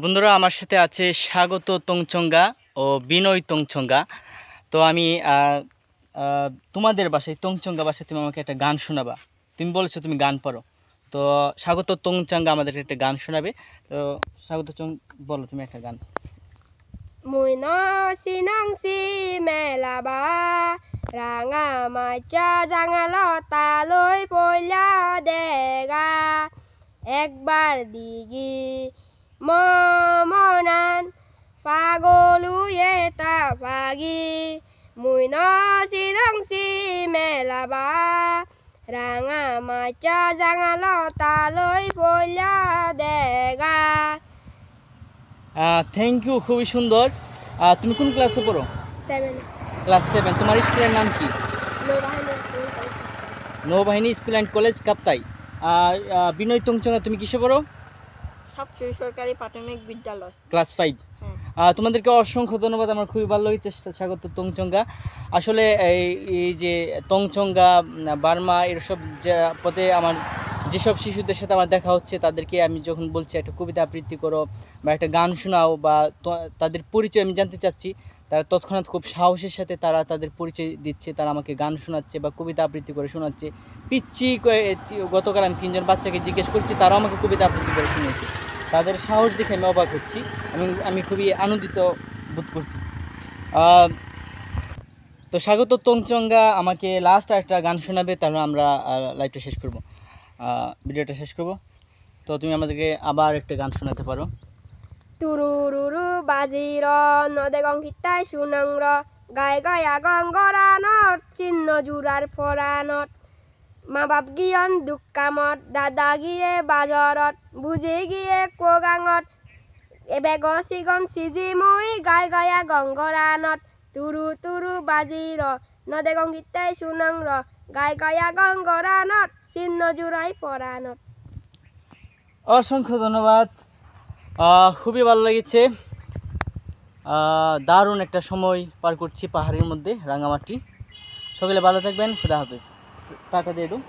বন্ধুরা, আমার সাথে আছে স্বাগত তংচঙ্গা ও বিনয় তংচঙ্গা। তো আমি তোমাদের বাসায় তংচঙ্গা বাসায় তুমি আমাকে একটা গান শোনাবা। তুমি বলেছো তুমি গান পারো, তো স্বাগত তংচঙ্গা আমাদেরকে একটা গান শোনাবে। তো স্বাগত বলো তুমি একটা গান। Mùi nó xi nang xi mẹ là ba ranga mà cha ranga lo ta lối bôi la đè ga একবার দিগি মমনান পাগলুয়ে তা পাগি মুই ন সিরং সি মেলাবা রাঙা মাচা জাঙা লতা লই পইলা দেগা। থ্যাংক ইউ, খুবই সুন্দর। তুমি কোন ক্লাসে পড়ো? 7 ক্লাস 7। তোমার স্কুলের নাম কি? নৌবাহিনী স্কুল অ্যান্ড কলেজ কাপ্তাই। বিনয় তংচঙ্গা তুমি কিসে পড়ো? সবচেয়ে সরকারি প্রাথমিক বিদ্যালয়, ক্লাস 5। তোমাদেরকে অসংখ্য ধন্যবাদ, আমার খুবই ভালো লেগেছে। স্বাগত তংচঙ্গা। আসলে এই যে তংচঙ্গা, বার্মা, এসব পথে আমার যেসব শিশুদের সাথে আমার দেখা হচ্ছে, তাদেরকে আমি যখন বলছি একটা কবিতা আবৃত্তি করো বা একটা গান শোনাও বা তাদের পরিচয় আমি জানতে চাচ্ছি, তারা তৎক্ষণাৎ খুব সাহসের সাথে তারা তাদের পরিচয় দিচ্ছে। তারা আমাকে গান শোনাচ্ছে বা কবিতা আবৃত্তি করে শোনাচ্ছে। পিচ্ছি গতকাল আমি 3জন বাচ্চাকে জিজ্ঞেস করছি, তারাও আমাকে কবিতা আবৃত্তি করে শুনিয়েছে। তাদের সাহস দেখে আমি অবাক হচ্ছি এবং আমি খুবই আনন্দিত বোধ করছি। তো স্বাগত তংচঙ্গা আমাকে লাস্ট একটা গান শোনাবে, তাহলে আমরা লাইভটা শেষ করব, ভিডিওটা শেষ করব। তো তুমি আমাদেরকে আবার একটা গান শোনাতে পারো। তুরুরুরু বাজির নদে গংকিতাই সুনংর গায়ে গায়া গঙ্গরানত চিহ্ন জুরার ফরানত মা বাপ গিয়ন দুঃকামত দাদা গিয়ে বাজরত বুঝি গিয়ে কোগাঙত এবেগ সিগন সিজি মুই গায়ে গায়া গঙ্গরানত তুরু তুরু বাজির নদে গংকিতাই সুনংর গায়ে গায়া গঙ্গরানত চিহ্ন জুরাই ফরানত। অসংখ্য ধন্যবাদ, খুবই ভালো লেগেছে। দারুণ একটা সময় পার করছি পাহাড়ের মধ্যে, রাঙামাটি। সকলে ভালো থাকবেন, খুদা হাফেজ। টাটা দিয়ে দাও।